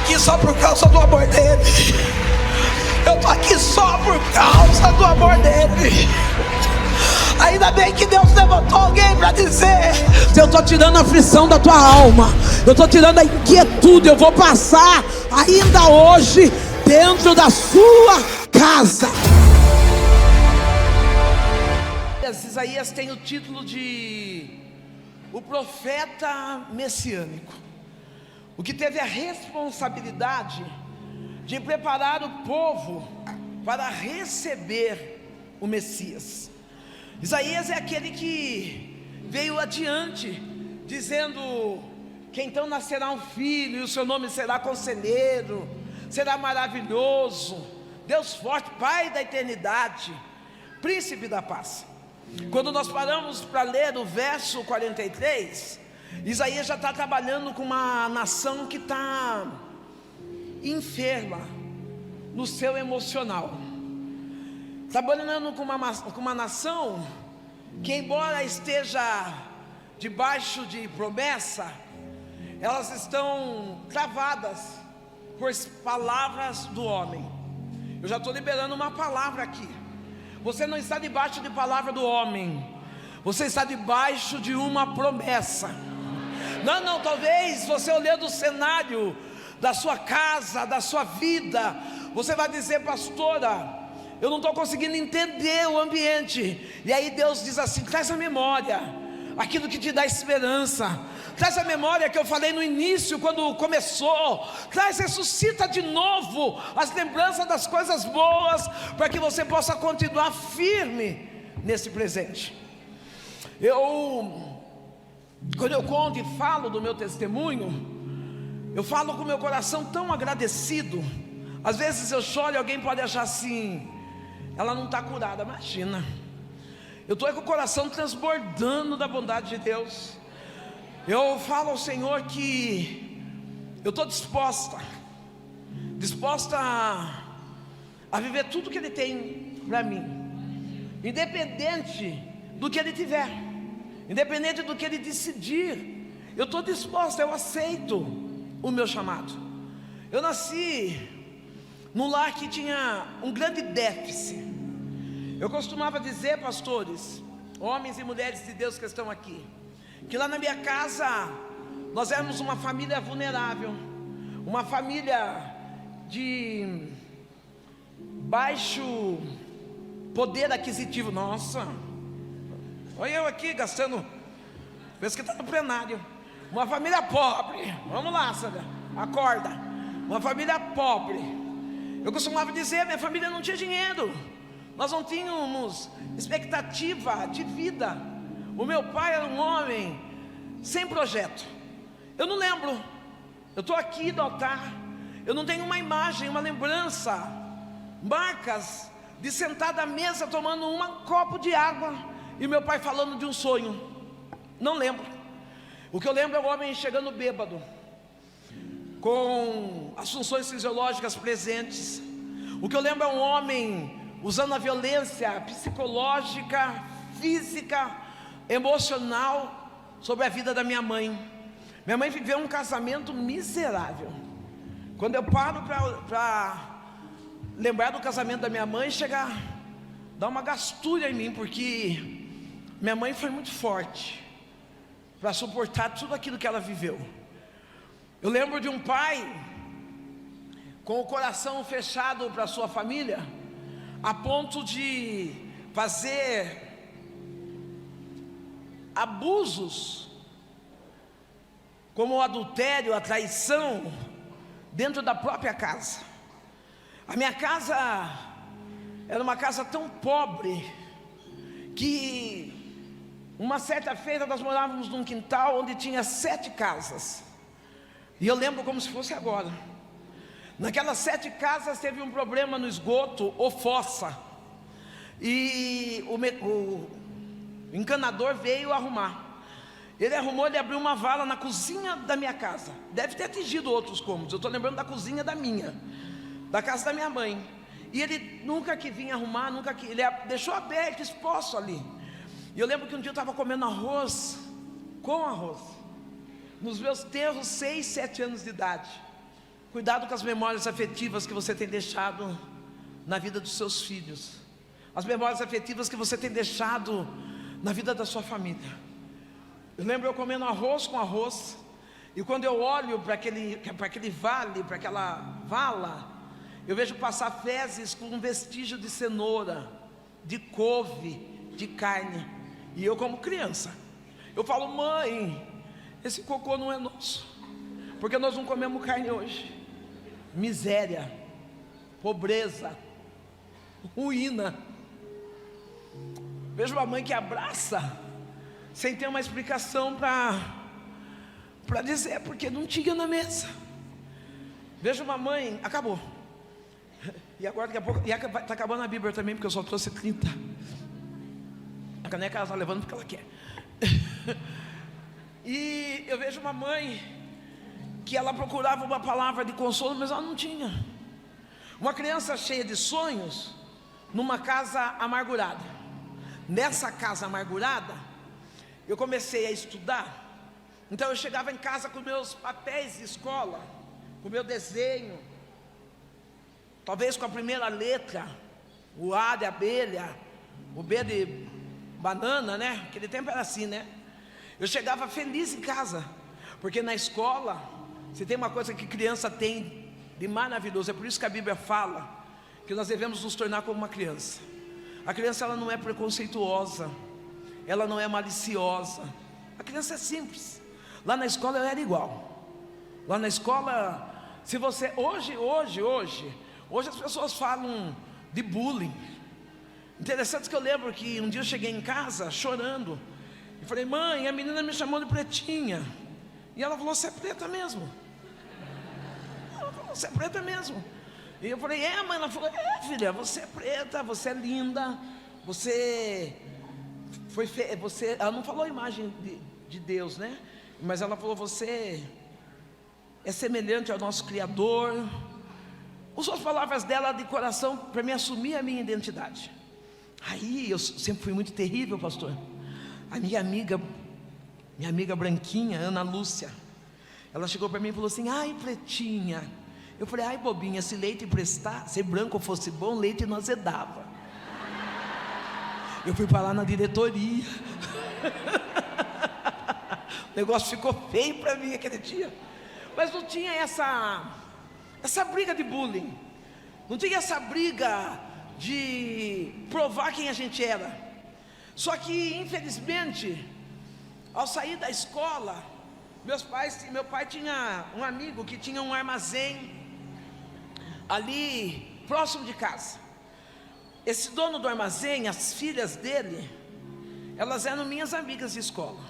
aqui só por causa do amor dele. Eu tô aqui só por causa do amor dele. Ainda bem que Deus levantou alguém para dizer: se eu tô tirando a aflição da tua alma, eu tô tirando a inquietude, eu vou passar ainda hoje dentro da sua casa. Isaías tem o título de o profeta messiânico, o que teve a responsabilidade de preparar o povo para receber o Messias. Isaías é aquele que veio adiante, dizendo que então nascerá um filho, e o seu nome será Conselheiro, será maravilhoso, Deus forte, Pai da eternidade, Príncipe da paz. Quando nós paramos para ler o verso 43, Isaías já está trabalhando com uma nação que está enferma no seu emocional, trabalhando com uma nação que, embora esteja debaixo de promessa, elas estão travadas por palavras do homem. Eu já estou liberando uma palavra aqui. Você não está debaixo de palavra do homem, você está debaixo de uma promessa. Não, talvez você olhando o cenário da sua casa, da sua vida, você vai dizer: pastora, eu não estou conseguindo entender o ambiente. E aí Deus diz assim: traz a memória aquilo que te dá esperança, traz a memória que eu falei no início, quando começou, ressuscita de novo as lembranças das coisas boas, para que você possa continuar firme nesse presente. Quando eu conto e falo do meu testemunho, eu falo com meu coração tão agradecido. Às vezes eu choro e alguém pode achar assim: ela não está curada. Imagina, eu estou com o coração transbordando da bondade de Deus. Eu falo ao Senhor que eu estou disposta a viver tudo que Ele tem para mim, independente do que Ele tiver, independente do que Ele decidir. Eu estou disposta, eu aceito o meu chamado. Eu nasci num lar que tinha um grande déficit. Eu costumava dizer, pastores, homens e mulheres de Deus que estão aqui, que lá na minha casa nós éramos uma família vulnerável, uma família de baixo poder aquisitivo. Nossa, olha eu aqui gastando, pensa que está no plenário. Uma família pobre, vamos lá, Sandra, acorda. Uma família pobre. Eu costumava dizer: minha família não tinha dinheiro, nós não tínhamos expectativa de vida. O meu pai era um homem sem projeto. Eu não lembro, eu estou aqui do altar, eu não tenho uma imagem, uma lembrança, marcas de sentar à mesa tomando um copo de água e meu pai falando de um sonho. Não lembro. O que eu lembro é o homem chegando bêbado, com as funções fisiológicas presentes. O que eu lembro é um homem usando a violência psicológica, física, emocional sobre a vida da minha mãe. Minha mãe viveu um casamento miserável. Quando eu paro para lembrar do casamento da minha mãe, chega a dar uma gastura em mim, porque minha mãe foi muito forte para suportar tudo aquilo que ela viveu. Eu lembro de um pai com o coração fechado para a sua família, a ponto de fazer abusos, como o adultério, a traição, dentro da própria casa. A minha casa era uma casa tão pobre, que uma certa feita nós morávamos num quintal onde tinha 7 casas, e eu lembro como se fosse agora. Naquelas 7 casas teve um problema no esgoto ou fossa, e o encanador veio arrumar. Ele arrumou, ele abriu uma vala na cozinha da minha casa. Deve ter atingido outros cômodos, eu estou lembrando da cozinha da casa da minha mãe. E ele nunca que vinha arrumar, ele deixou aberto, exposto ali. E eu lembro que um dia eu estava comendo arroz, nos meus tenros 6, 7 anos de idade. Cuidado com as memórias afetivas que você tem deixado na vida dos seus filhos, as memórias afetivas que você tem deixado na vida da sua família. Eu lembro eu comendo arroz com arroz, e quando eu olho para aquele vale, para aquela vala, eu vejo passar fezes com um vestígio de cenoura, de couve, de carne. E eu, como criança, eu falo: mãe, esse cocô não é nosso, porque nós não comemos carne hoje. Miséria, pobreza, ruína. Vejo uma mãe que abraça sem ter uma explicação para dizer, porque não tinha na mesa. Vejo uma mãe, acabou. E agora daqui a pouco, está acabando a Bíblia também, porque eu só trouxe 30. A caneca ela está levando porque ela quer. E eu vejo uma mãe que ela procurava uma palavra de consolo, mas ela não tinha. Uma criança cheia de sonhos, numa casa amargurada. Nessa casa amargurada, eu comecei a estudar. Então eu chegava em casa com meus papéis de escola, com meu desenho, talvez com a primeira letra, o A de abelha, o B de banana, né? Aquele tempo era assim, né? Eu chegava feliz em casa, porque na escola, se tem uma coisa que criança tem de maravilhoso, é por isso que a Bíblia fala que nós devemos nos tornar como uma criança. A criança, ela não é preconceituosa, ela não é maliciosa, a criança é simples. Lá na escola eu era igual. Lá na escola, se você, hoje as pessoas falam de bullying. Interessante que eu lembro que um dia eu cheguei em casa chorando, e falei: mãe, a menina me chamou de pretinha. E ela falou: você é preta mesmo? Ela falou: você é preta mesmo? E eu falei: é, mãe? Ela falou: é, filha, você é preta, você é linda, você foi você. Ela não falou a imagem de Deus, né? Mas ela falou: você é semelhante ao nosso Criador. Usou as palavras dela de coração para me assumir a minha identidade. Aí eu sempre fui muito terrível, pastor. A minha amiga branquinha, Ana Lúcia, ela chegou para mim e falou assim: ai, pretinha. Eu falei: ai, bobinha, se leite prestar, se branco fosse bom, leite não azedava. Eu fui para lá na diretoria. O negócio ficou feio para mim aquele dia. Mas não tinha essa briga de bullying, não tinha essa briga de provar quem a gente era. Só que, infelizmente, ao sair da escola, meu pai tinha um amigo que tinha um armazém ali próximo de casa. Esse dono do armazém, as filhas dele, elas eram minhas amigas de escola.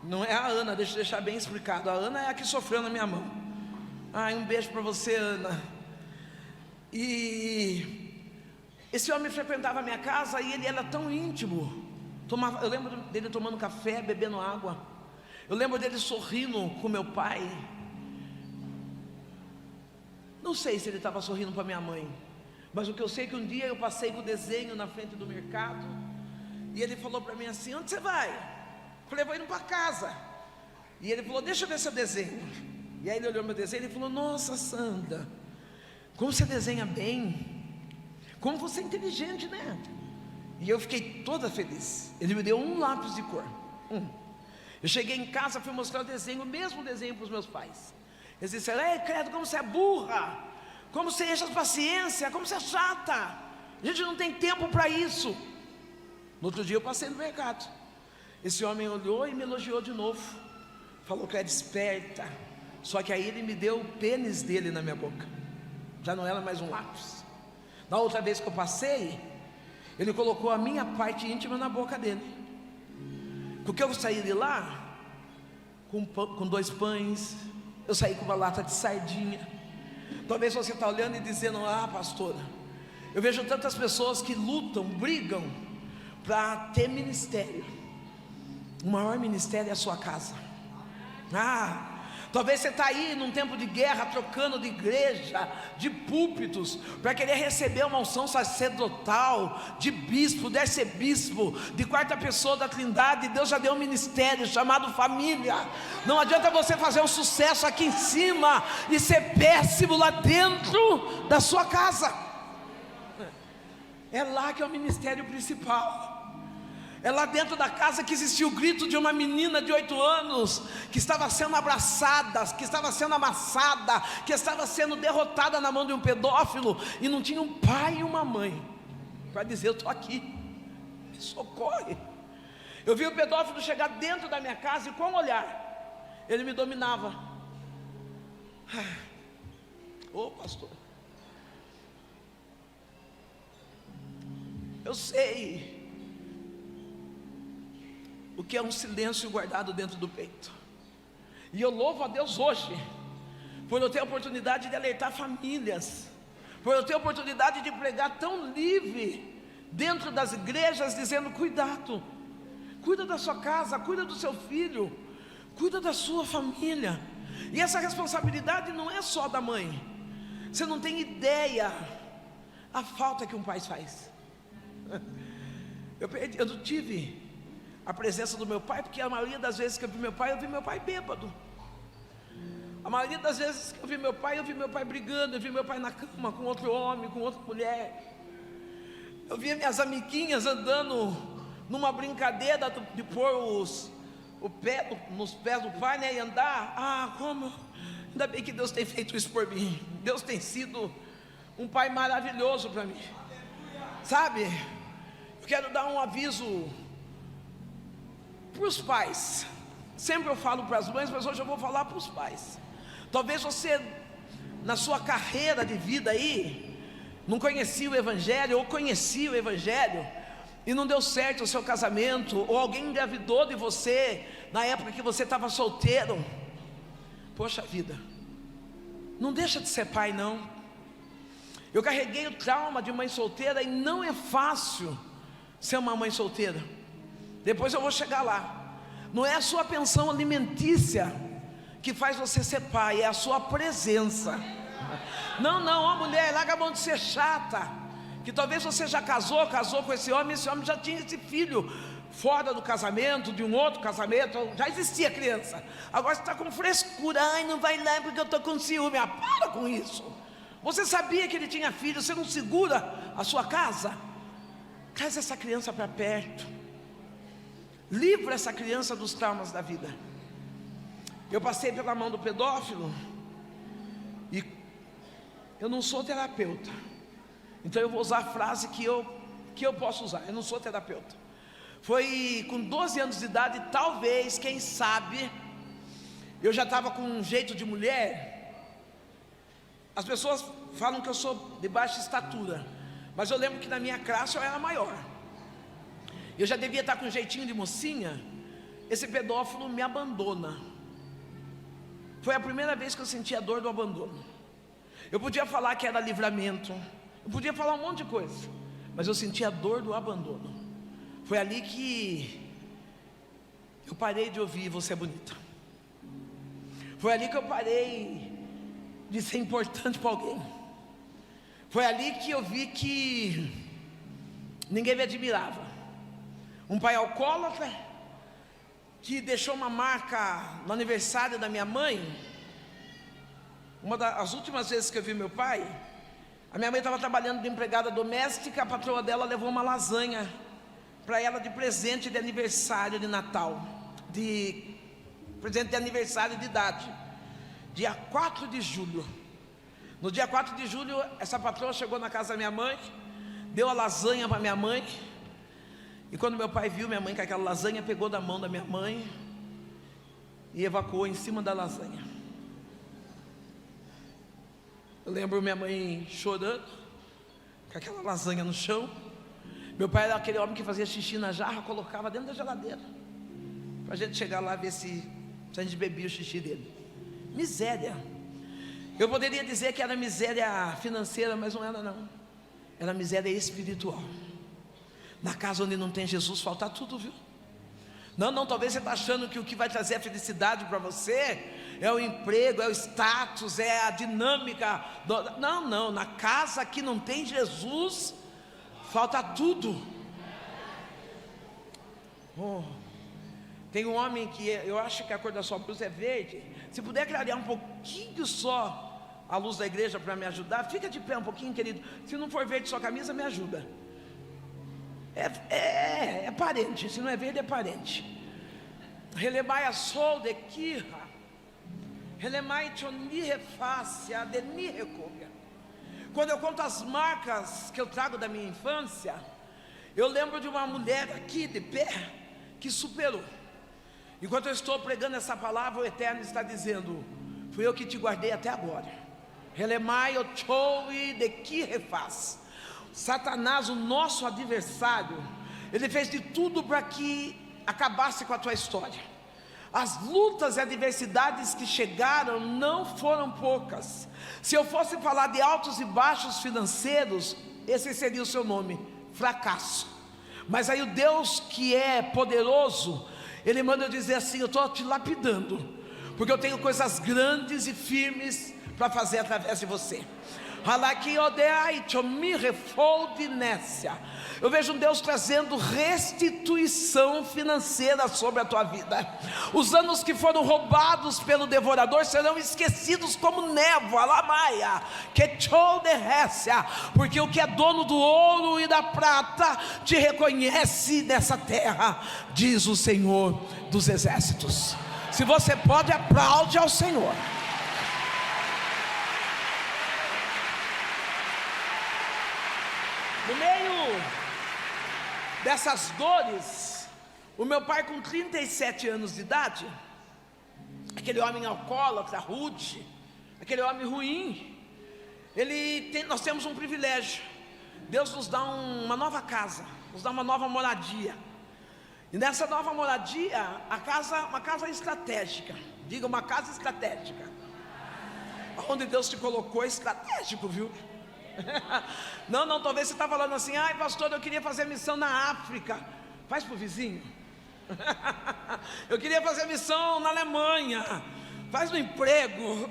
Não é a Ana, deixa eu deixar bem explicado. A Ana é a que sofreu na minha mão. Ai, um beijo para você, Ana. E esse homem frequentava a minha casa e ele era tão íntimo. Eu lembro dele tomando café, bebendo água. Eu lembro dele sorrindo com meu pai. Não sei se ele estava sorrindo para minha mãe, mas o que eu sei é que um dia eu passei com o desenho na frente do mercado, e ele falou para mim assim: onde você vai? Eu falei: vou indo para casa. E ele falou: deixa eu ver seu desenho. E aí ele olhou meu desenho e falou: nossa, Sandra, como você desenha bem, como você é inteligente, né? E eu fiquei toda feliz. Ele me deu um lápis de cor, Eu cheguei em casa, fui mostrar o desenho, o mesmo desenho para os meus pais. Eles disseram: ei, credo, como você é burra, como você enche a paciência, como você é chata, a gente não tem tempo para isso. No outro dia eu passei no mercado, esse homem olhou e me elogiou de novo, falou que eu era esperta. Só que aí ele me deu o pênis dele na minha boca, já não era mais um lápis. Na outra vez que eu passei, ele colocou a minha parte íntima na boca dele. Porque eu saí de lá com 2 pães, eu saí com uma lata de sardinha. Talvez você está olhando e dizendo: ah, pastora, eu vejo tantas pessoas que lutam, brigam para ter ministério. O maior ministério é a sua casa. Talvez você está aí num tempo de guerra, trocando de igreja, de púlpitos, para querer receber uma unção sacerdotal, de bispo, de arcebispo, de quarta pessoa da Trindade. Deus já deu um ministério chamado família. Não adianta você fazer um sucesso aqui em cima e ser péssimo lá dentro da sua casa. É lá que é o ministério principal. É lá dentro da casa que existia o grito de uma menina de 8 anos, que estava sendo abraçada, que estava sendo amassada, que estava sendo derrotada na mão de um pedófilo, e não tinha um pai e uma mãe para dizer: eu estou aqui, me socorre. Eu vi o pedófilo chegar dentro da minha casa, e com um olhar, ele me dominava. Ô pastor, eu sei o que é um silêncio guardado dentro do peito. E eu louvo a Deus hoje por eu ter a oportunidade de alertar famílias, por eu ter a oportunidade de pregar tão livre dentro das igrejas, dizendo: cuidado, cuida da sua casa, cuida do seu filho, cuida da sua família. E essa responsabilidade não é só da mãe. Você não tem ideia a falta que um pai faz. Eu não tive a presença do meu pai, porque a maioria das vezes que eu vi meu pai bêbado. A maioria das vezes que eu vi meu pai brigando, eu vi meu pai na cama com outro homem, com outra mulher. Eu via minhas amiguinhas andando numa brincadeira de pôr o pé nos pés do pai, né, e andar. Como, ainda bem que Deus tem feito isso por mim. Deus tem sido um pai maravilhoso para mim, sabe? Eu quero dar um aviso para os pais. Sempre eu falo para as mães, mas hoje eu vou falar para os pais. Talvez você, na sua carreira de vida aí, não conhecia o Evangelho, ou conhecia o Evangelho, e não deu certo o seu casamento, ou alguém engravidou de você, na época que você estava solteiro. Poxa vida, não deixa de ser pai não. Eu carreguei o trauma de mãe solteira, e não é fácil ser uma mãe solteira. Depois eu vou chegar lá. Não é a sua pensão alimentícia que faz você ser pai, é a sua presença. Não, ó mulher, larga a mão de ser chata, que talvez você já casou com esse homem já tinha esse filho fora do casamento, de um outro casamento, já existia criança. Agora você está com frescura: ai, não vai lá porque eu estou com ciúme. Para com isso. Você sabia que ele tinha filho, você não segura a sua casa? Traz essa criança para perto. Livra essa criança dos traumas da vida. Eu passei pela mão do pedófilo, e eu não sou terapeuta, então eu vou usar a frase que eu posso usar. Eu não sou terapeuta. Foi com 12 anos de idade, talvez, quem sabe, eu já estava com um jeito de mulher. As pessoas falam que eu sou de baixa estatura, mas eu lembro que na minha classe eu era maior. Eu já devia estar com um jeitinho de mocinha. Esse pedófilo me abandona. Foi a primeira vez que eu senti a dor do abandono. Eu podia falar que era livramento, eu podia falar um monte de coisa, mas eu senti a dor do abandono. Foi ali que eu parei de ouvir "você é bonita". Foi ali que eu parei de ser importante para alguém. Foi ali que eu vi que ninguém me admirava. Um pai alcoólatra, que deixou uma marca no aniversário da minha mãe. Uma das últimas vezes que eu vi meu pai, a minha mãe estava trabalhando de empregada doméstica. A patroa dela levou uma lasanha para ela de presente de aniversário de Natal, de presente de aniversário de idade, dia 4 de julho. No dia 4 de julho, essa patroa chegou na casa da minha mãe, deu a lasanha para minha mãe. E quando meu pai viu minha mãe com aquela lasanha, pegou da mão da minha mãe e evacuou em cima da lasanha. Eu lembro minha mãe chorando, com aquela lasanha no chão. Meu pai era aquele homem que fazia xixi na jarra, colocava dentro da geladeira, para a gente chegar lá ver se a gente bebia o xixi dele. Miséria. Eu poderia dizer que era miséria financeira, mas não era não. Era miséria espiritual. Na casa onde não tem Jesus, falta tudo, viu? Não, talvez você está achando que o que vai trazer a felicidade para você é o emprego, é o status, é a dinâmica. Não, na casa que não tem Jesus, falta tudo. Tem um homem que eu acho que a cor da sua blusa é verde. Se puder clarear um pouquinho só a luz da igreja para me ajudar, fica de pé um pouquinho, querido. Se não for verde sua camisa, me ajuda. É parente, se não é verde é parente. Relemai a sol de Kira, relemai choni refácia, adeni recobia. Quando eu conto as marcas que eu trago da minha infância, eu lembro de uma mulher aqui de pé que superou. Enquanto eu estou pregando essa palavra, o Eterno está dizendo: fui eu que te guardei até agora. Relemai o choi de que refaz. Satanás, o nosso adversário, ele fez de tudo para que acabasse com a tua história. As lutas e adversidades que chegaram não foram poucas. Se eu fosse falar de altos e baixos financeiros, esse seria o seu nome: fracasso. Mas aí o Deus que é poderoso, Ele manda eu dizer assim: eu estou te lapidando, porque eu tenho coisas grandes e firmes para fazer através de você. Eu vejo um Deus trazendo restituição financeira sobre a tua vida. Os anos que foram roubados pelo devorador serão esquecidos como névoa, porque o que é dono do ouro e da prata te reconhece nessa terra, diz o Senhor dos exércitos. Se você pode, aplaude ao Senhor. No meio dessas dores, o meu pai, com 37 anos de idade, aquele homem alcoólatra, rude, aquele homem ruim, nós temos um privilégio. Deus nos dá uma nova casa, nos dá uma nova moradia. E nessa nova moradia, uma casa estratégica. Diga, uma casa estratégica. Onde Deus te colocou é estratégico, viu? Não, talvez você está falando assim: ai pastor, eu queria fazer missão na África. Faz para o vizinho. Eu queria fazer missão na Alemanha. Faz no emprego.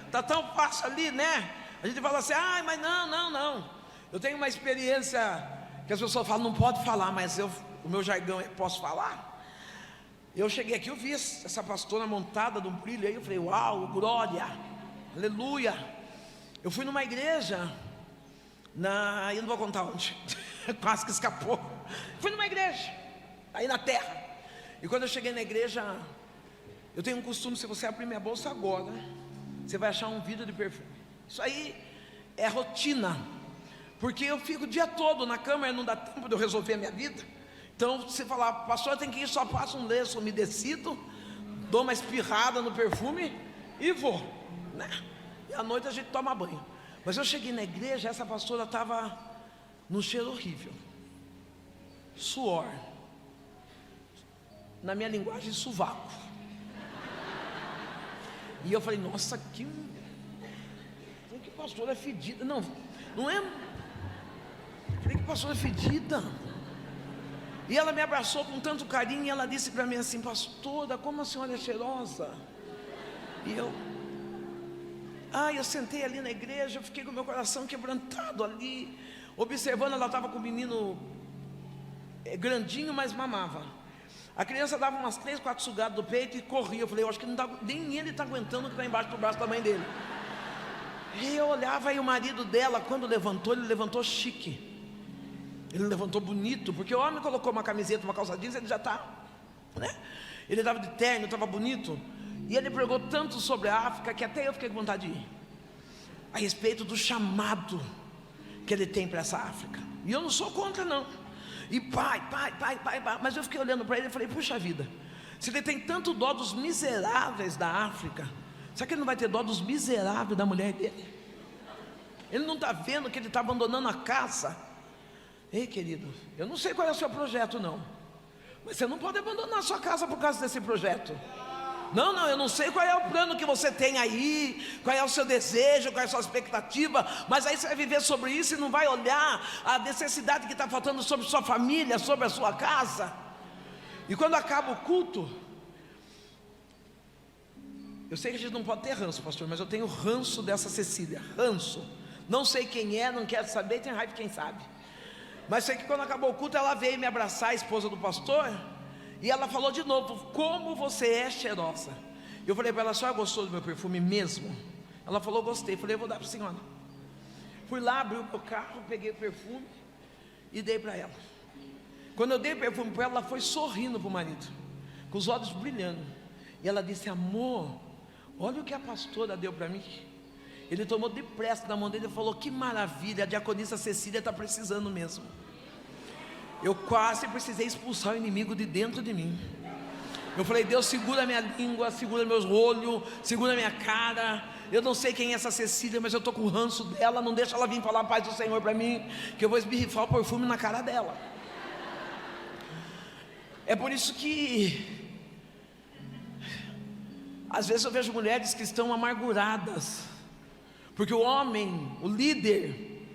Está tão fácil ali, né? A gente fala assim: ai, mas não. Eu tenho uma experiência que as pessoas falam: não pode falar, mas o meu jargão é: posso falar? Eu cheguei aqui, eu vi essa pastora montada de um brilho aí, eu falei: uau, glória, aleluia. Eu fui numa igreja, eu não vou contar onde, quase que escapou. Fui numa igreja, aí na terra. E quando eu cheguei na igreja, eu tenho um costume: se você abrir minha bolsa agora, você vai achar um vidro de perfume. Isso aí é rotina, porque eu fico o dia todo na cama e não dá tempo de eu resolver a minha vida. Então, se falar: pastor, tem que ir, só passo um lenço umedecido, dou uma espirrada no perfume e vou, né? E à noite a gente toma banho. Mas eu cheguei na igreja, essa pastora estava num cheiro horrível, suor, na minha linguagem, sovaco. E eu falei: nossa, que pastora fedida. Não é. Falei: que pastora fedida. E ela me abraçou com tanto carinho, e ela disse para mim assim: pastora, como a senhora é cheirosa. E eu sentei ali na igreja, eu fiquei com meu coração quebrantado ali, observando. Ela estava com um menino grandinho, mas mamava. A criança dava umas 3, 4 sugadas do peito e corria. Eu falei: eu acho que nem ele está aguentando o que está embaixo do braço da mãe dele. E eu olhava, e o marido dela, quando levantou, ele levantou chique. Ele levantou bonito, porque o homem colocou uma camiseta, uma calça jeans, ele já está, né? Ele estava de terno, estava bonito. E ele pregou tanto sobre a África que até eu fiquei com vontade de ir, a respeito do chamado que ele tem para essa África. E eu não sou contra, não. E pai, mas eu fiquei olhando para ele e falei: puxa vida, se ele tem tanto dó dos miseráveis da África, será que ele não vai ter dó dos miseráveis da mulher dele? Ele não está vendo que ele está abandonando a casa? Ei, querido, eu não sei qual é o seu projeto, não, mas você não pode abandonar a sua casa por causa desse projeto. Não, eu não sei qual é o plano que você tem aí, qual é o seu desejo, qual é a sua expectativa, mas aí você vai viver sobre isso e não vai olhar a necessidade que está faltando sobre sua família, sobre a sua casa. E quando acaba o culto, Eu sei que a gente não pode ter ranço, pastor, mas eu tenho ranço dessa Cecília, ranço. Não sei quem é, não quero saber, tem raiva de quem sabe. Mas sei que quando acabou o culto, ela veio me abraçar, a esposa do pastor, e ela falou de novo: como você é cheirosa. Eu falei para ela: a senhora gostou do meu perfume mesmo? Ela falou: gostei. Eu falei: eu vou dar para a senhora. Fui lá, abri o meu carro, peguei o perfume e dei para ela. Quando eu dei o perfume para ela, ela foi sorrindo para o marido, com os olhos brilhando. E ela disse: amor, olha o que a pastora deu para mim. Ele tomou depressa na mão dele e falou: que maravilha, a diaconisa Cecília está precisando mesmo. Eu quase precisei expulsar o inimigo de dentro de mim. Eu falei: Deus, segura minha língua, segura meus olhos, segura minha cara. Eu não sei quem é essa Cecília, mas eu estou com o ranço dela. Não deixa ela vir falar a paz do Senhor para mim, que eu vou esbirrifar o perfume na cara dela. É por isso que às vezes eu vejo mulheres que estão amarguradas, porque o homem, o líder,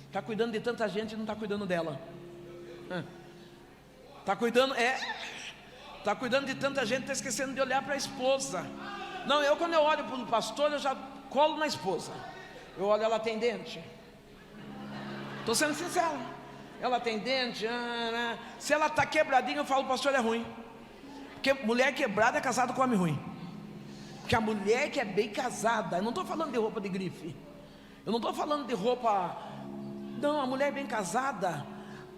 está cuidando de tanta gente e não está cuidando dela. Está cuidando de tanta gente, está esquecendo de olhar para a esposa. Não, quando eu olho para o pastor, eu já colo na esposa. Eu olho, ela tem dente? Estou sendo sincero. Ela tem dente? Se ela está quebradinha, eu falo: pastor, é ruim. Porque mulher quebrada é casada com homem ruim. Porque a mulher que é bem casada, eu não estou falando de roupa de grife, eu não estou falando de roupa, não, a mulher bem casada,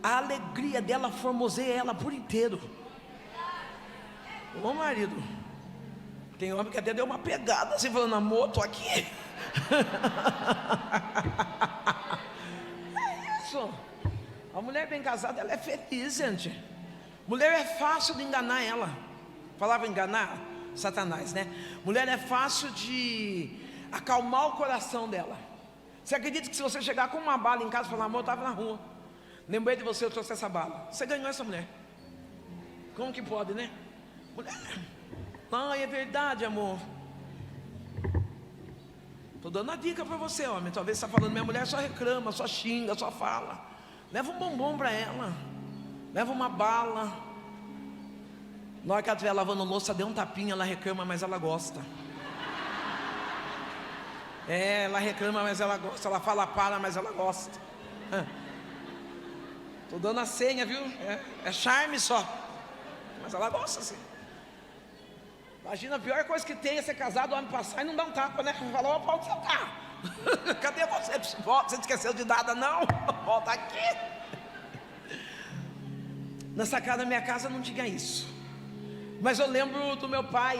a alegria dela formoseia ela por inteiro. Ô marido, tem homem que até deu uma pegada assim, falando: amor, estou aqui. É isso. A mulher bem casada, ela é feliz, gente. Mulher é fácil de enganar ela. Falava enganar? Satanás, né? Mulher é fácil de acalmar o coração dela. Você acredita que se você chegar com uma bala em casa e falar: amor, eu estava na rua, lembrei de você, eu trouxe essa bala, você ganhou essa mulher? Como que pode, né? Mulher, não, é verdade, amor. Estou dando a dica para você, homem. Talvez você está falando: minha mulher só reclama, só xinga, só fala. Leva um bombom para ela, leva uma bala. Na hora que ela estiver lavando louça, dê um tapinha, ela reclama, mas ela gosta. Ela reclama, mas ela gosta. Ela fala para, mas ela gosta. Estou dando a senha, viu? É charme só, mas ela gosta assim. Imagina, a pior coisa que tem é ser casado, o homem passar e não dar um tapa, né? Falar: opa, onde você está? Cadê você? Você esqueceu de nada, não? Volta aqui. Na sacada da minha casa não tinha isso. Mas eu lembro do meu pai,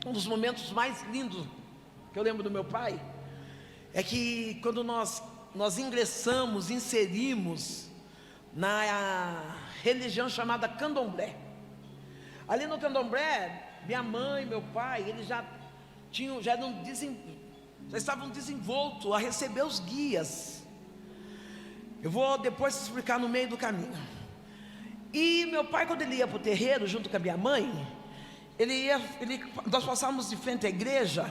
um dos momentos mais lindos que eu lembro do meu pai, é que quando nós inserimos na religião chamada Candomblé. Ali no Candomblé, minha mãe, meu pai, eles já estavam desenvoltos a receber os guias. Eu vou depois explicar no meio do caminho. E meu pai, quando ele ia para o terreiro junto com a minha mãe, nós passávamos de frente à igreja.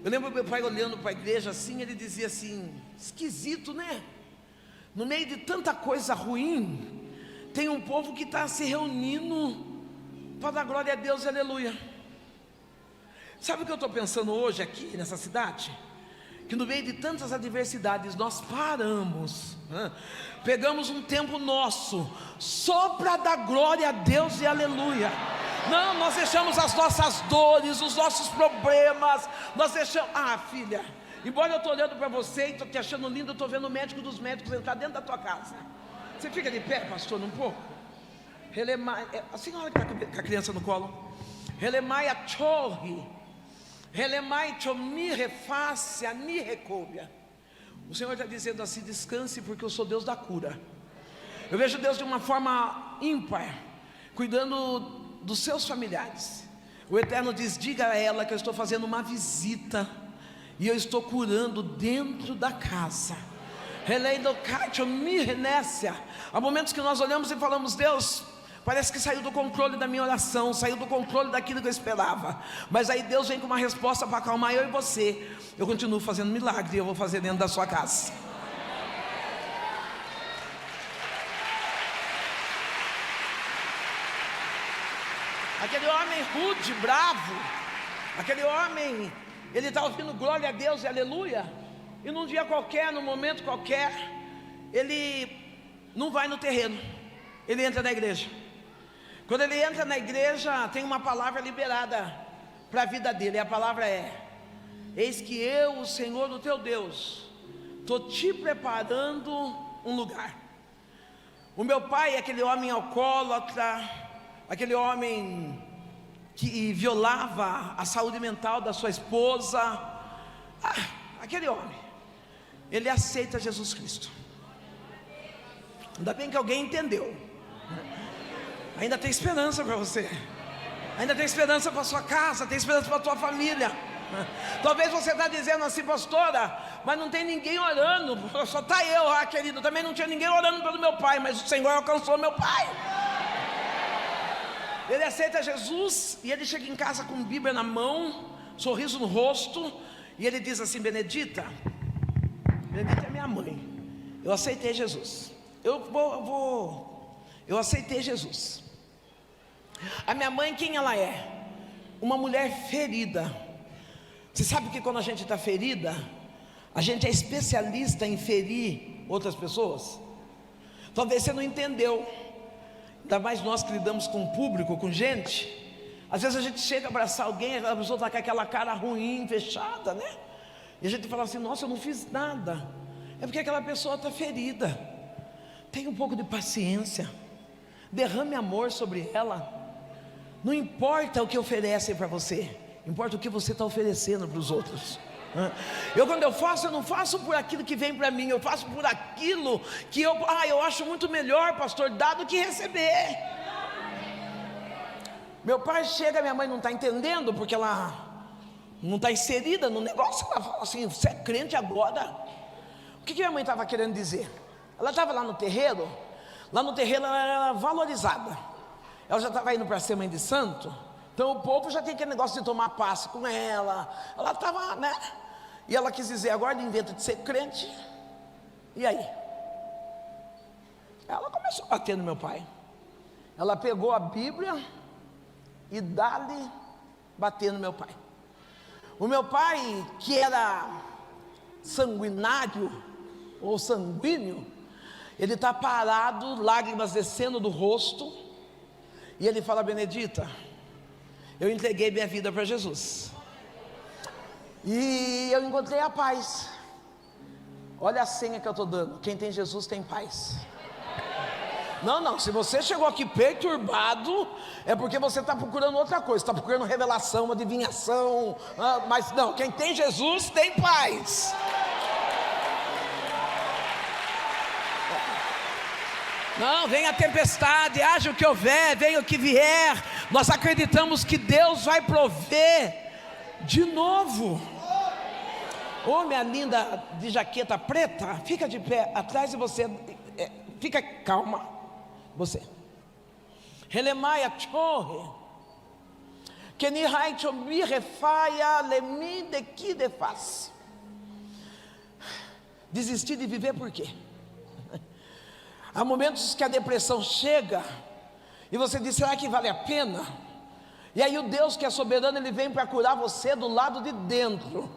Eu lembro meu pai olhando para a igreja assim, ele dizia assim: esquisito, né? No meio de tanta coisa ruim, tem um povo que está se reunindo para dar glória a Deus, aleluia. Sabe o que eu estou pensando hoje aqui nessa cidade? Que no meio de tantas adversidades nós paramos, pegamos um tempo nosso só para dar glória a Deus e aleluia. Não, nós deixamos as nossas dores, os nossos problemas, nós deixamos, filha, embora eu estou olhando para você e estou te achando lindo, eu estou vendo o médico dos médicos entrar dentro da tua casa. Você fica de pé, pastor, um pouco? A senhora que está com a criança no colo. Relemai a torre, relemai chomi refácia, ni recobia. O Senhor está dizendo assim: descanse, porque eu sou Deus da cura. Eu vejo Deus de uma forma ímpar, cuidando dos seus familiares. O Eterno diz: diga a ela que eu estou fazendo uma visita e eu estou curando dentro da casa. Há momentos que nós olhamos e falamos: Deus, parece que saiu do controle da minha oração, saiu do controle daquilo que eu esperava. Mas aí Deus vem com uma resposta para acalmar eu e você. Eu continuo fazendo milagre e eu vou fazer dentro da sua casa. Aquele homem rude, bravo, aquele homem, ele está ouvindo glória a Deus e aleluia, e num dia qualquer, num momento qualquer, ele não vai no terreno, ele entra na igreja. Quando ele entra na igreja, tem uma palavra liberada para a vida dele, e a palavra é: eis que eu, o Senhor do teu Deus, estou te preparando um lugar. O meu pai é aquele homem alcoólatra, aquele homem que violava a saúde mental da sua esposa, aquele homem, ele aceita Jesus Cristo. Ainda bem que alguém entendeu. Ainda tem esperança para você, ainda tem esperança para sua casa, tem esperança para a tua família. Talvez você está dizendo assim: pastora, mas não tem ninguém orando, só está eu, querido. Também não tinha ninguém orando pelo meu pai, mas o Senhor alcançou meu pai. Ele aceita Jesus e ele chega em casa com Bíblia na mão, sorriso no rosto, e ele diz assim: Benedita é minha mãe, eu aceitei Jesus, eu aceitei Jesus. A minha mãe, quem ela é? Uma mulher ferida. Você sabe que quando a gente está ferida, a gente é especialista em ferir outras pessoas? Talvez você não entendeu. Ainda mais nós que lidamos com o público, com gente. Às vezes a gente chega a abraçar alguém, a pessoa está com aquela cara ruim, fechada, né? E a gente fala assim: nossa, eu não fiz nada. É porque aquela pessoa está ferida. Tenha um pouco de paciência, derrame amor sobre ela. Não importa o que oferecem para você, importa o que você está oferecendo para os outros. Quando eu faço, eu não faço por aquilo que vem para mim, eu faço por aquilo que eu acho muito melhor, pastor, dar do que receber. Meu pai chega, minha mãe não está entendendo, porque ela não está inserida no negócio. Ela fala assim: você é crente agora? O que minha mãe estava querendo dizer? Ela estava lá no terreiro ela era valorizada, ela já estava indo para ser mãe de santo. Então o povo já tem aquele negócio de tomar passe com ela. Ela estava, né? E ela quis dizer: agora inventa de ser crente. E aí? Ela começou a bater no meu pai. Ela pegou a Bíblia e dali bater no meu pai. O meu pai, que era sanguinário ou sanguíneo, ele está parado, lágrimas descendo do rosto, e ele fala: Benedita, eu entreguei minha vida para Jesus, e eu encontrei a paz. Olha a senha que eu estou dando: quem tem Jesus tem paz. Não, se você chegou aqui perturbado, é porque você está procurando outra coisa, está procurando revelação, adivinhação, mas não, quem tem Jesus tem paz. Não, vem a tempestade, haja o que houver, venha o que vier, nós acreditamos que Deus vai prover de novo. Minha linda de jaqueta preta, fica de pé atrás de você, fica calma, você. Relemaia chorre, que ni hai chomi refaia lemi de que de faz. Desistir de viver por quê? Há momentos que a depressão chega e você diz: será que vale a pena? E aí o Deus que é soberano, Ele vem para curar você do lado de dentro.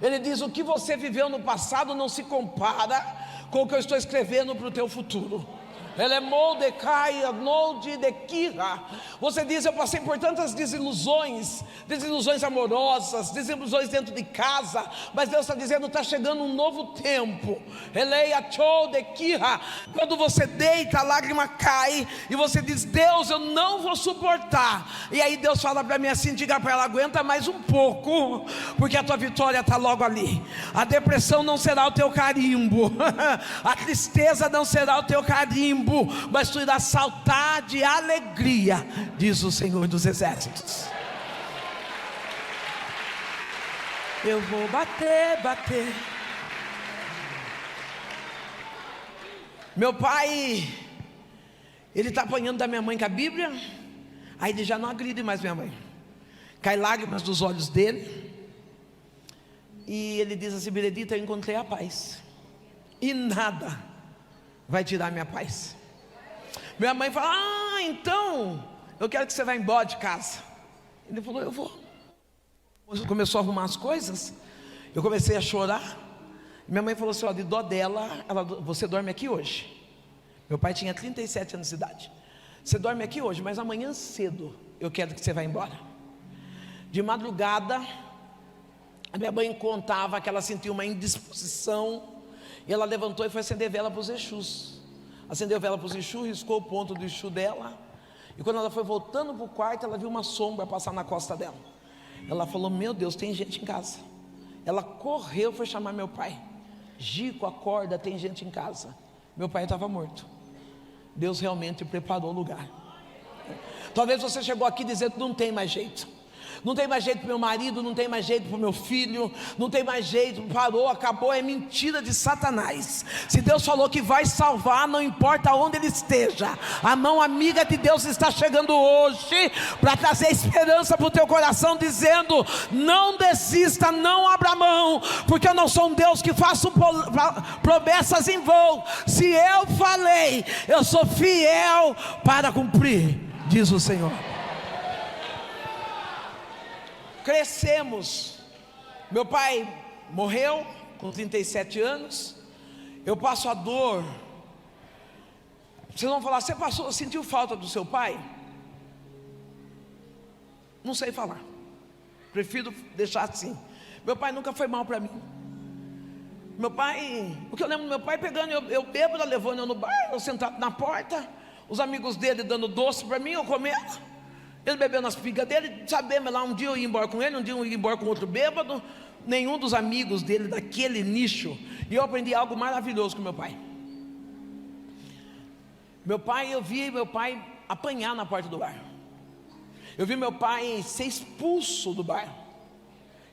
Ele diz: o que você viveu no passado não se compara com o que eu estou escrevendo para o teu futuro. Ele é Moldecai, Molde de Kira. Você diz: eu passei por tantas desilusões amorosas, desilusões dentro de casa, mas Deus está dizendo: está chegando um novo tempo. Eleia Chou de Kira. Quando você deita, a lágrima cai e você diz: Deus, eu não vou suportar. E aí Deus fala para mim assim: diga para ela, aguenta mais um pouco, porque a tua vitória está logo ali. A depressão não será o teu carimbo, a tristeza não será o teu carimbo, mas tu irás saltar de alegria, diz o Senhor dos Exércitos. Eu vou bater. Meu pai, ele está apanhando da minha mãe com a Bíblia, aí ele já não agride mais minha mãe, cai lágrimas dos olhos dele, e ele diz assim: Benedita, eu encontrei a paz, e nada vai tirar minha paz. Minha mãe fala: então eu quero que você vá embora de casa. Ele falou, eu vou. Começou a arrumar as coisas, eu comecei a chorar. Minha mãe falou assim, ó, de dó dela, você dorme aqui hoje. Meu pai tinha 37 anos de idade. Você dorme aqui hoje, mas amanhã cedo eu quero que você vá embora. De madrugada, a minha mãe contava que ela sentiu uma indisposição, e ela levantou e foi acender vela para os Exus. Acendeu vela para os Exus, riscou o ponto do Exu dela. E quando ela foi voltando para o quarto, ela viu uma sombra passar na costa dela. Ela falou, meu Deus, tem gente em casa. Ela correu, foi chamar meu pai. Gico, acorda, tem gente em casa. Meu pai estava morto. Deus realmente preparou o lugar. Talvez você chegou aqui dizendo, não tem mais jeito. Não tem mais jeito para o meu marido, não tem mais jeito para o meu filho, não tem mais jeito, parou, acabou, é mentira de Satanás. Se Deus falou que vai salvar, não importa onde ele esteja, a mão amiga de Deus está chegando hoje para trazer esperança para o teu coração, dizendo, não desista, não abra mão, porque eu não sou um Deus que faço promessas em vão. Se eu falei, eu sou fiel para cumprir, diz o Senhor. Crescemos. Meu pai morreu com 37 anos. Eu passo a dor. Vocês vão falar, você sentiu falta do seu pai? Não sei falar. Prefiro deixar assim. Meu pai nunca foi mal para mim. Meu pai, porque eu lembro do meu pai pegando, eu bêbado, levando eu no bar, eu sentado na porta, os amigos dele dando doce para mim, eu comendo. Ele bebendo as pigas dele, sabemos lá, um dia eu ia embora com ele, um dia eu ia embora com outro bêbado, nenhum dos amigos dele daquele nicho, e eu aprendi algo maravilhoso com meu pai. Eu vi meu pai apanhar na porta do bar, eu vi meu pai ser expulso do bar.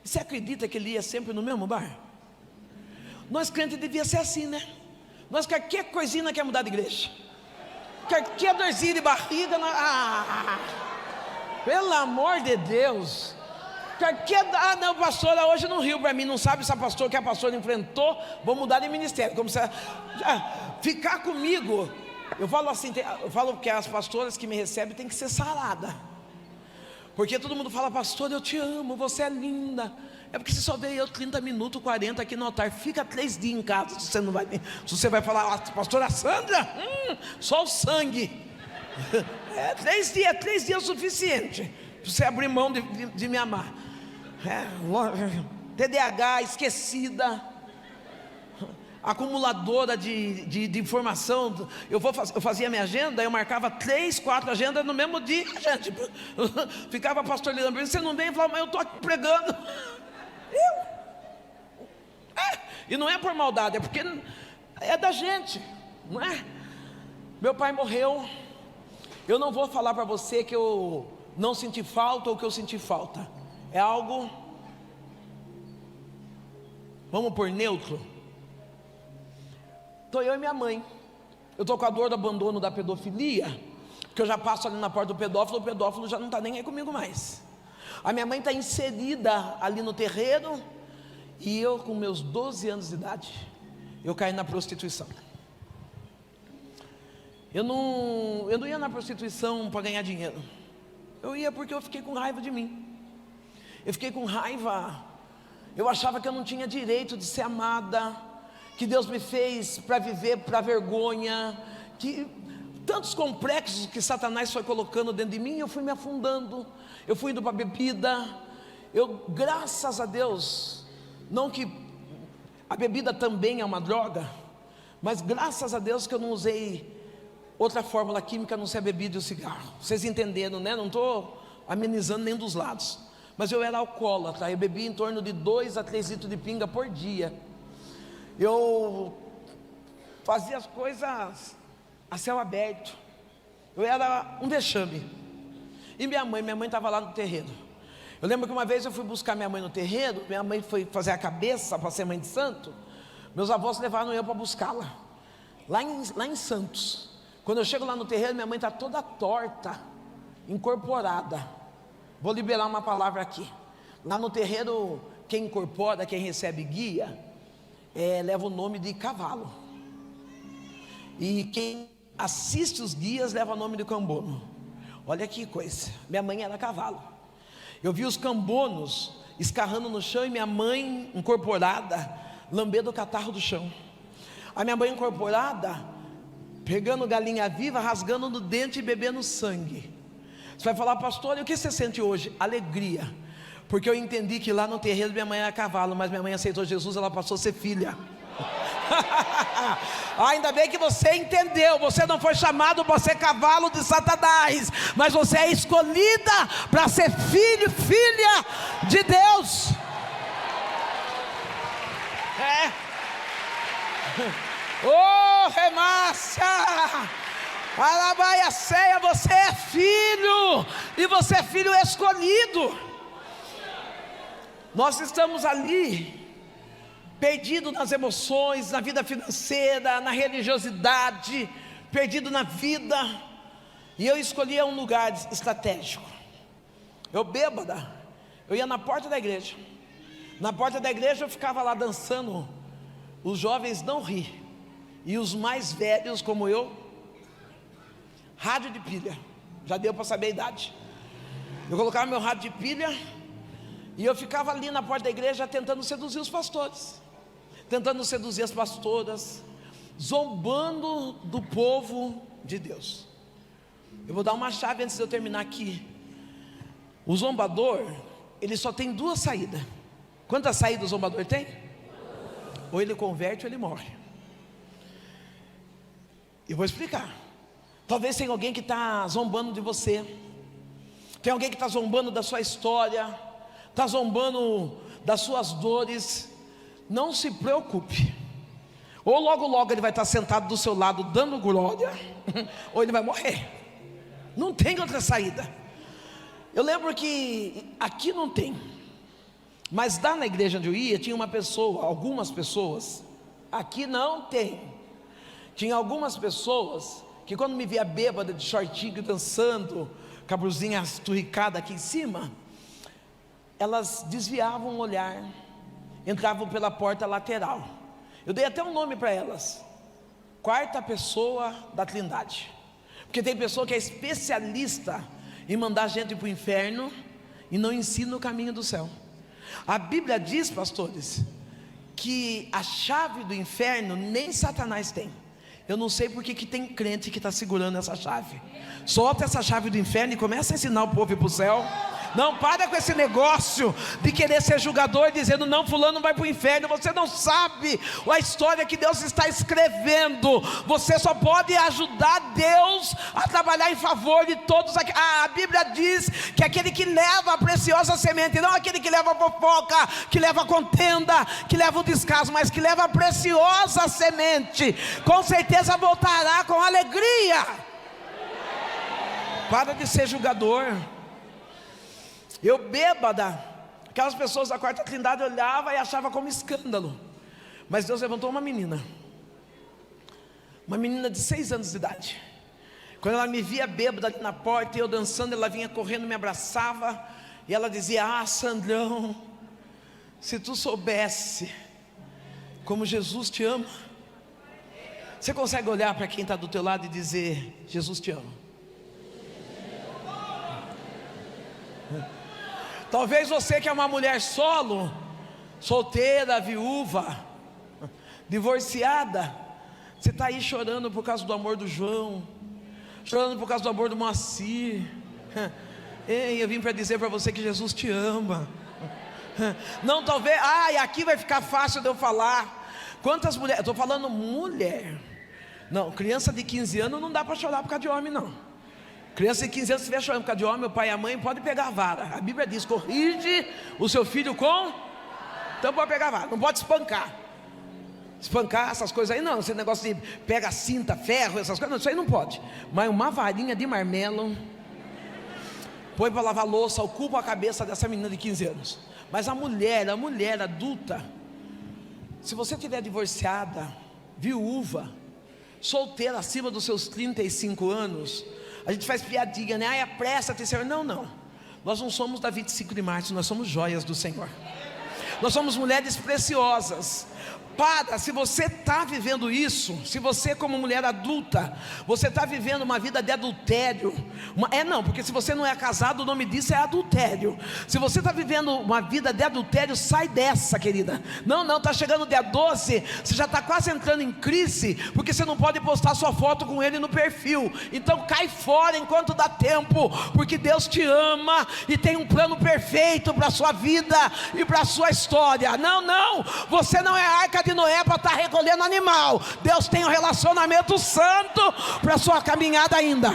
Você acredita que ele ia sempre no mesmo bar? Nós crentes devia ser assim, né? Nós qualquer coisinha quer mudar de igreja, qualquer dorzinha de barriga, pelo amor de Deus. Não, pastora, hoje não riu para mim, não sabe se a pastora que a pastora enfrentou, vou mudar de ministério. Como se ficar comigo. Eu falo assim, eu falo que as pastoras que me recebem tem que ser sarada. Porque todo mundo fala, pastor, eu te amo, você é linda. É porque você só veio 30 minutos, 40 aqui no altar. Fica 3 dias em casa, se você vai falar, pastora Sandra, só o sangue. 3 dias é o suficiente para você abrir mão de me amar. TDAH, esquecida, acumuladora de informação. Eu fazia minha agenda, eu marcava 3, 4 agendas no mesmo dia, gente. Ficava pastor ligando para mim, você não vem? Eu falava, mas eu estou aqui pregando. E não é por maldade, é porque é da gente, não é? Meu pai morreu. Eu não vou falar para você que eu não senti falta ou que eu senti falta. É algo, vamos por neutro. Estou eu e minha mãe. Eu estou com a dor do abandono da pedofilia, porque eu já passo ali na porta do pedófilo, o pedófilo já não está nem aí comigo mais. A minha mãe está inserida ali no terreiro, e eu com meus 12 anos de idade, eu caí na prostituição. Eu não ia na prostituição para ganhar dinheiro. Eu ia porque eu fiquei com raiva de mim. Eu fiquei com raiva. Eu achava que eu não tinha direito de ser amada, que Deus me fez para viver para vergonha, que tantos complexos que Satanás foi colocando dentro de mim, eu fui me afundando. Eu fui indo para a bebida. Graças a Deus, não que a bebida também é uma droga, mas graças a Deus que eu não usei outra fórmula química, não ser a bebida e o cigarro. Vocês entenderam, né? Não estou amenizando nem dos lados. Mas eu era alcoólatra, eu bebia em torno de 2 a 3 litros de pinga por dia. Eu fazia as coisas a céu aberto. Eu era um vexame. E minha mãe estava lá no terreiro. Eu lembro que uma vez eu fui buscar minha mãe no terreiro. Minha mãe foi fazer a cabeça para ser mãe de santo. Meus avós levaram eu para buscá-la lá em Santos. Quando eu chego lá no terreiro, minha mãe está toda torta, incorporada. Vou liberar uma palavra aqui. Lá no terreiro, quem incorpora, quem recebe guia, leva o nome de cavalo. E quem assiste os guias leva o nome de cambono. Olha que coisa, minha mãe era cavalo. Eu vi os cambonos escarrando no chão e minha mãe incorporada, lambendo o catarro do chão. A minha mãe incorporada, pegando galinha viva, rasgando no dente e bebendo sangue. Você vai falar, pastor, e o que você sente hoje? Alegria, porque eu entendi que lá no terreiro minha mãe era cavalo, mas minha mãe aceitou Jesus, ela passou a ser filha. Ainda bem que você entendeu. Você não foi chamado para ser cavalo de Satanás, mas você é escolhida para ser filho, filha de Deus. Oh, remácia, alabaia ceia, você é filho, e você é filho escolhido. Nós estamos ali perdido nas emoções, na vida financeira, na religiosidade, perdido na vida. E eu escolhia um lugar estratégico. Eu bêbada, eu ia na porta da igreja. Na porta da igreja eu ficava lá dançando. Os jovens não ri, e os mais velhos como eu, rádio de pilha, já deu para saber a idade. Eu colocava meu rádio de pilha e eu ficava ali na porta da igreja tentando seduzir os pastores, tentando seduzir as pastoras, zombando do povo de Deus. Eu vou dar uma chave antes de eu terminar aqui. O zombador, ele só tem duas saídas. Quantas saídas o zombador tem? Ou ele converte ou ele morre. Eu vou explicar. Talvez tenha alguém que está zombando de você, tem alguém que está zombando da sua história, está zombando das suas dores. Não se preocupe, ou logo logo ele vai estar sentado do seu lado dando glória, ou ele vai morrer. Não tem outra saída. Eu lembro que aqui não tem, mas lá na igreja onde eu ia, tinha uma pessoa, algumas pessoas, aqui não tem. Tinha algumas pessoas que quando me via bêbada de shortinho dançando, com a blusinha esturricada aqui em cima, elas desviavam o olhar, entravam pela porta lateral. Eu dei até um nome para elas: quarta pessoa da Trindade. Porque tem pessoa que é especialista em mandar gente para o inferno e não ensina o caminho do céu. A Bíblia diz, pastores, que a chave do inferno nem Satanás tem. Eu não sei porque que tem crente que está segurando essa chave. Solta essa chave do inferno e começa a ensinar o povo para o céu. Não, para com esse negócio de querer ser julgador, dizendo, não, fulano vai para o inferno. Você não sabe a história que Deus está escrevendo. Você só pode ajudar Deus a trabalhar em favor de todos. A Bíblia diz que aquele que leva a preciosa semente, não aquele que leva a fofoca, que leva a contenda, que leva o descaso, mas que leva a preciosa semente, com certeza voltará com alegria. Para de ser julgador. Eu bêbada, aquelas pessoas da quarta Trindade olhavam e achavam como escândalo. Mas Deus levantou uma menina de 6 anos de idade. Quando ela me via bêbada ali na porta e eu dançando, ela vinha correndo, me abraçava e ela dizia: ah, Sandrão, se tu soubesse como Jesus te ama. Você consegue olhar para quem está do teu lado e dizer: Jesus te ama? Talvez você que é uma mulher solo, solteira, viúva, divorciada, você está aí chorando por causa do amor do João, chorando por causa do amor do Moacir. Ei, eu vim para dizer para você que Jesus te ama. Não, talvez, e aqui vai ficar fácil de eu falar. Quantas mulheres, eu estou falando mulher. Não, criança de 15 anos não dá para chorar por causa de homem, não. Criança de 15 anos, se estiver chorando por causa de homem, o pai e a mãe pode pegar a vara. A Bíblia diz: corrige o seu filho com... Então pode pegar a vara, não pode espancar. Espancar essas coisas aí não, esse negócio de pega cinta, ferro, essas coisas, não, isso aí não pode. Mas uma varinha de marmelo, põe para lavar louça, ocupa a cabeça dessa menina de 15 anos. Mas a mulher adulta, se você estiver divorciada, viúva, solteira acima dos seus 35 anos, a gente faz piadinha, né? Apressa-te, Senhor. Não, nós não somos da 25 de março, nós somos joias do Senhor. Nós somos mulheres preciosas. Para, se você está vivendo isso, se você como mulher adulta, você está vivendo uma vida de adultério, porque se você não é casado, o nome disso é adultério. Se você está vivendo uma vida de adultério, sai dessa, querida. Não, está chegando o dia 12, você já está quase entrando em crise, porque você não pode postar sua foto com ele no perfil. Então cai fora enquanto dá tempo, porque Deus te ama e tem um plano perfeito para a sua vida e para a sua história. Não, você não é a arca de Noé para estar recolhendo animal. Deus tem um relacionamento santo para a sua caminhada ainda.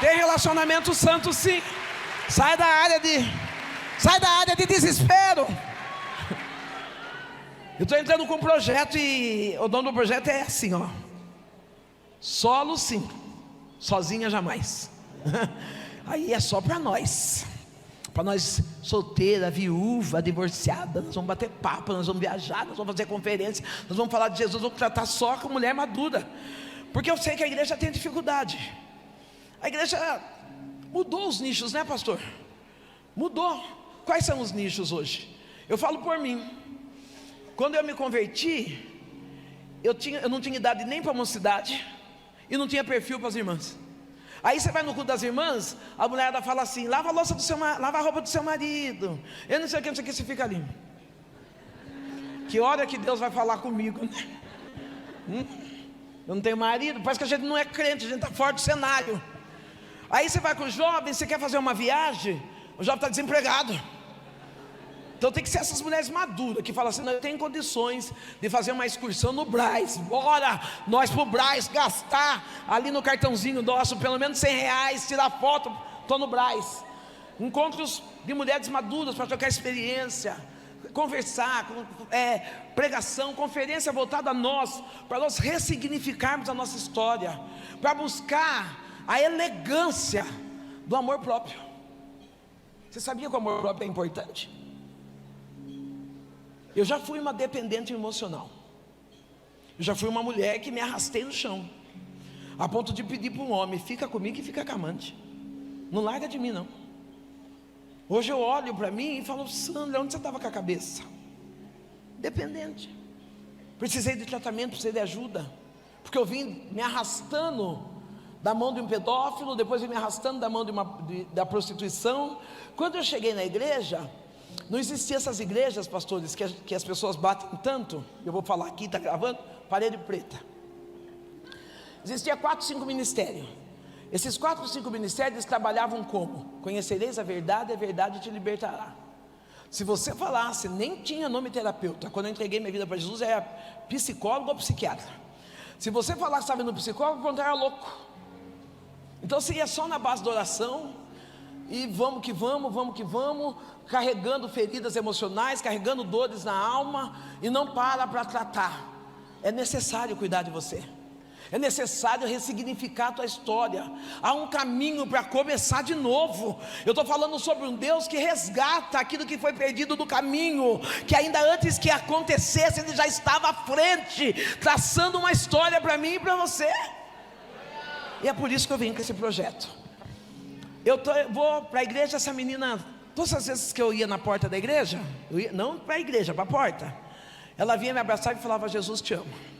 Tem relacionamento santo, sim. Sai da área de desespero. Eu estou entrando com um projeto e o dono do projeto é assim, ó. Solo sim, sozinha jamais. Aí é só para nós solteira, viúva, divorciada. Nós vamos bater papo, nós vamos viajar, nós vamos fazer conferência, nós vamos falar de Jesus, vamos tratar só com mulher madura, porque eu sei que a igreja tem dificuldade. A igreja mudou os nichos, né, pastor? Mudou. Quais são os nichos hoje? Eu falo por mim. Quando eu me converti, eu não tinha idade nem para mocidade e não tinha perfil para as irmãs. Aí você vai no culto das irmãs, a mulher fala assim: lava a louça lava a roupa do seu marido. Eu não sei o que, você fica ali. Que hora que Deus vai falar comigo, né? Eu não tenho marido, parece que a gente não é crente, a gente está fora do cenário. Aí você vai com o jovem, você quer fazer uma viagem, o jovem está desempregado. Então tem que ser essas mulheres maduras que falam assim: não, eu tenho condições de fazer uma excursão no Brás. Bora nós pro Brás gastar ali no cartãozinho nosso pelo menos R$100, tirar foto, estou no Brás. Encontros de mulheres maduras para trocar experiência, conversar, pregação, conferência voltada a nós, para nós ressignificarmos a nossa história, para buscar a elegância do amor próprio. Você sabia que o amor próprio é importante? Eu já fui uma dependente emocional. Eu já fui uma mulher que me arrastei no chão, a ponto de pedir para um homem: fica comigo e fica com a amante, não larga de mim não. Hoje eu olho para mim e falo: Sandra, onde você estava com a cabeça? Dependente. Precisei de tratamento, precisei de ajuda, porque eu vim me arrastando da mão de um pedófilo, depois vim me arrastando da mão da prostituição. Quando eu cheguei na igreja, não existiam essas igrejas, pastores, que as pessoas batem tanto. Eu vou falar aqui, está gravando, parede preta. Existia 4, 5 ministérios. Esses 4, 5 ministérios trabalhavam como? Conhecereis a verdade te libertará. Se você falasse, nem tinha nome terapeuta. Quando eu entreguei minha vida para Jesus, era psicólogo ou psiquiatra. Se você falasse, estava no psicólogo, pronto, era louco. Então seria só na base da oração, e vamos que vamos, carregando feridas emocionais, carregando dores na alma, e não para tratar. É necessário cuidar de você, é necessário ressignificar a tua história. Há um caminho para começar de novo. Eu estou falando sobre um Deus que resgata aquilo que foi perdido do caminho, que ainda antes que acontecesse, Ele já estava à frente, traçando uma história para mim e para você. E é por isso que eu vim com esse projeto. Eu vou para a igreja. Essa menina, todas as vezes que eu ia na porta da igreja, não para a igreja, para a porta, ela vinha me abraçar e falava: Jesus te ama.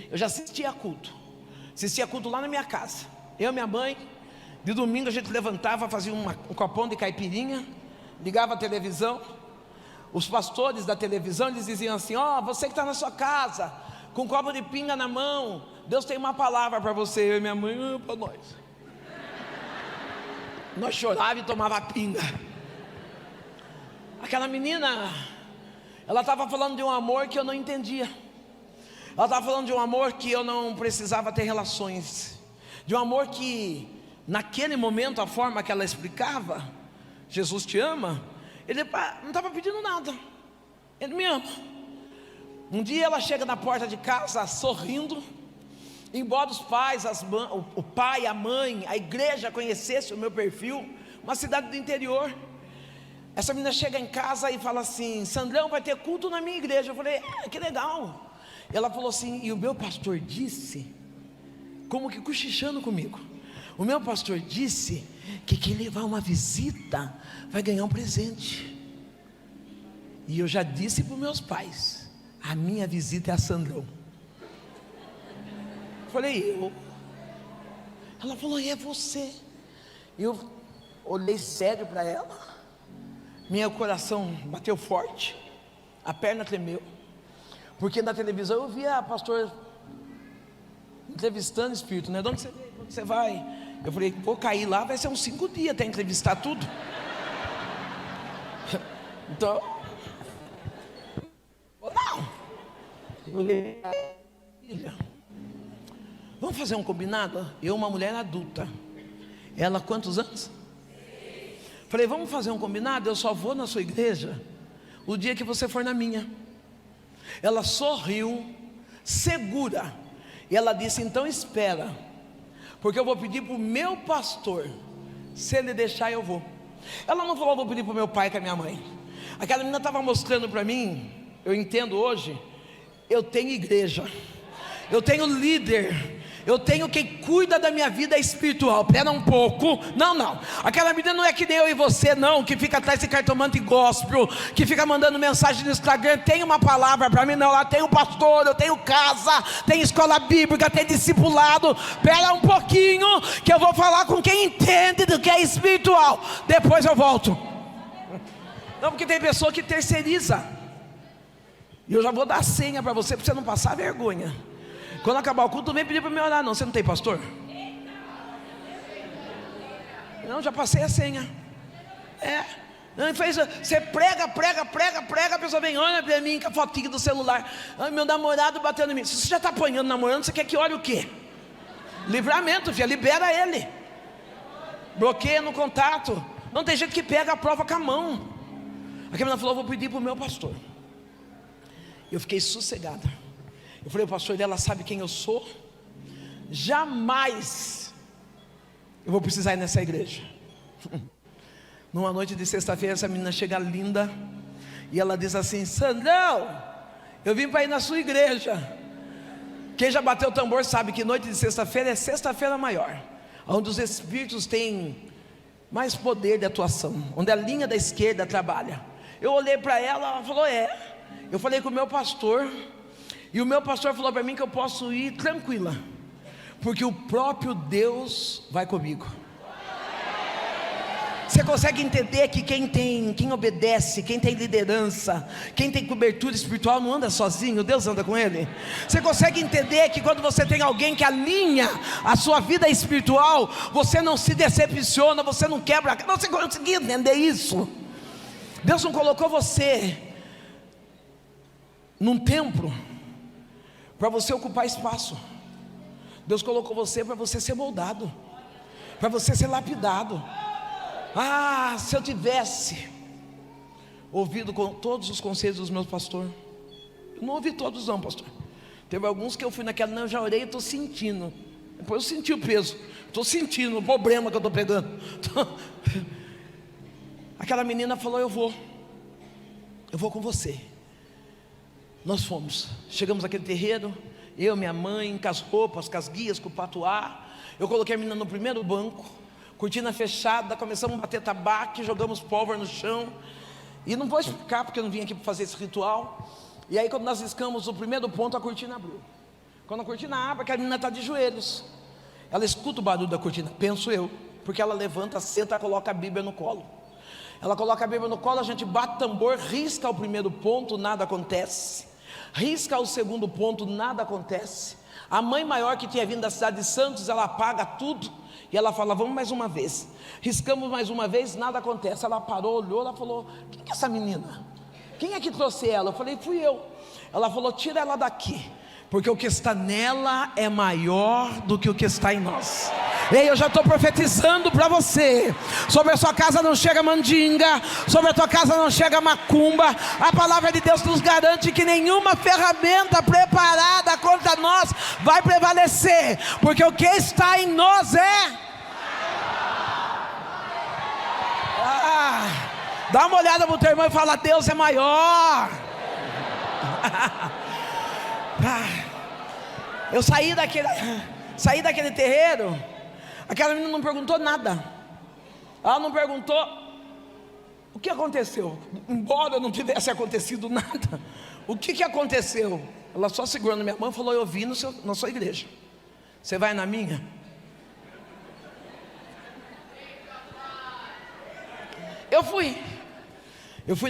Eu já assistia culto lá na minha casa. Eu e minha mãe, de domingo a gente levantava, fazia um copão de caipirinha, ligava a televisão. Os pastores da televisão, eles diziam assim: ó, você que está na sua casa, com um copo de pinga na mão, Deus tem uma palavra para você. Eu e minha mãe: para nós. Nós chorávamos e tomava pinga. Aquela menina, ela estava falando de um amor que eu não entendia. Ela estava falando de um amor que eu não precisava ter relações, de um amor que, naquele momento, a forma que ela explicava, Jesus te ama, Ele não estava pedindo nada, Ele me ama. Um dia ela chega na porta de casa sorrindo. Embora os pais, o pai, a mãe, a igreja conhecesse o meu perfil, uma cidade do interior, essa menina chega em casa e fala assim: Sandrão, vai ter culto na minha igreja. Eu falei: que legal. Ela falou assim: e o meu pastor disse, como que cochichando comigo, o meu pastor disse que quem levar uma visita vai ganhar um presente. E eu já disse para os meus pais: a minha visita é a Sandrão. Falei, eu. Ela falou, é você. Eu olhei sério para ela, meu coração bateu forte, a perna tremeu, porque na televisão eu via a pastor entrevistando espírito, né? De onde você veio? Onde você vai? Eu falei, vou cair lá, vai ser uns 5 dias até entrevistar tudo. Então, não. Filha, vamos fazer um combinado? Eu, uma mulher adulta, ela quantos anos? Falei, vamos fazer um combinado? Eu só vou na sua igreja o dia que você for na minha. Ela sorriu, segura, e ela disse, então espera, porque eu vou pedir para o meu pastor, se ele deixar eu vou. Ela não falou, vou pedir para o meu pai com a minha mãe. Aquela menina estava mostrando para mim, eu entendo hoje, eu tenho igreja, eu tenho líder, eu tenho quem cuida da minha vida espiritual. Pera um pouco, não, aquela menina não é que nem eu e você não, que fica atrás de cartomante gospel, que fica mandando mensagem no Instagram, tem uma palavra para mim, não, lá tem o pastor, eu tenho casa, tem escola bíblica, tem discipulado. Pera um pouquinho, que eu vou falar com quem entende do que é espiritual, depois eu volto. Não, porque tem pessoa que terceiriza, e eu já vou dar a senha para você não passar vergonha. Quando acabar o culto, não vem pedir para me orar não. Você não tem pastor? Não, já passei a senha. Não, você prega, a pessoa vem, olha para mim com a fotinha do celular. Ai, meu namorado batendo em mim. Se você já está apanhando namorando, você quer que olhe o quê? Livramento, filha, libera ele. Bloqueia no contato. Não tem gente que pega a prova com a mão. A menina falou, vou pedir para o meu pastor. Eu fiquei sossegada. Eu falei, o pastor dela sabe quem eu sou? Jamais eu vou precisar ir nessa igreja. Numa noite de sexta-feira, essa menina chega linda, e ela diz assim, Sandrão, eu vim para ir na sua igreja. Quem já bateu o tambor sabe que noite de sexta-feira é sexta-feira maior, onde os espíritos têm mais poder de atuação, onde a linha da esquerda trabalha. Eu olhei para ela, ela falou, eu falei com o meu pastor, e o meu pastor falou para mim que eu posso ir tranquila, porque o próprio Deus vai comigo. Você consegue entender que quem obedece, quem tem liderança, quem tem cobertura espiritual não anda sozinho, Deus anda com ele? Você consegue entender que quando você tem alguém que alinha a sua vida espiritual, você não se decepciona, você não quebra? Você consegue entender isso? Deus não colocou você num templo para você ocupar espaço. Deus colocou você para você ser moldado, para você ser lapidado. Se eu tivesse ouvido com todos os conselhos dos meus pastores. Eu não ouvi todos não, pastor. Teve alguns que eu fui naquela, não, eu já orei, eu estou sentindo. Depois eu senti o peso, estou sentindo o problema que eu estou pegando. Aquela menina falou, eu vou com você. Nós fomos, chegamos naquele terreiro, eu, minha mãe, com as roupas, com as guias, com o patuá. Eu coloquei a menina no primeiro banco, cortina fechada, começamos a bater tabaco, jogamos pólvora no chão. E não vou explicar porque eu não vim aqui para fazer esse ritual. E aí quando nós riscamos o primeiro ponto, a cortina abriu. Quando a cortina abre, a menina está de joelhos. Ela escuta o barulho da cortina, penso eu, porque ela levanta, senta, coloca a Bíblia no colo. Ela coloca a Bíblia no colo, a gente bate tambor, risca o primeiro ponto, nada acontece. Risca o segundo ponto, nada acontece. A mãe maior que tinha vindo da cidade de Santos, ela apaga tudo e ela fala, vamos mais uma vez. Riscamos mais uma vez, nada acontece. Ela parou, olhou, ela falou, quem é essa menina? Quem é que trouxe ela? Eu falei, fui eu. Ela falou, tira ela daqui, porque o que está nela é maior do que o que está em nós. Ei, eu já estou profetizando para você. Sobre a sua casa não chega mandinga, sobre a tua casa não chega macumba. A palavra de Deus nos garante que nenhuma ferramenta preparada contra nós vai prevalecer, porque o que está em nós dá uma olhada para o teu irmão e fala, Deus é maior. Eu saí daquele terreiro. Aquela menina não perguntou nada. Ela não perguntou O que aconteceu? Embora não tivesse acontecido nada, o que aconteceu? Ela só segurando minha mão e falou: eu vim na sua igreja, você vai na minha? Eu fui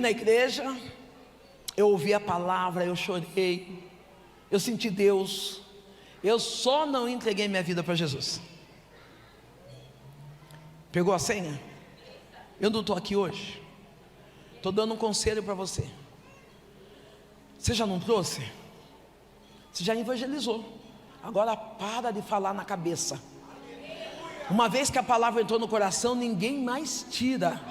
na igreja, eu ouvi a palavra, eu chorei, eu senti Deus. Eu só não entreguei minha vida para Jesus. Pegou a senha? Eu não estou aqui hoje. Estou dando um conselho para você. Você já não trouxe? Você já evangelizou. Agora para de falar na cabeça. Uma vez que a palavra entrou no coração, ninguém mais tira.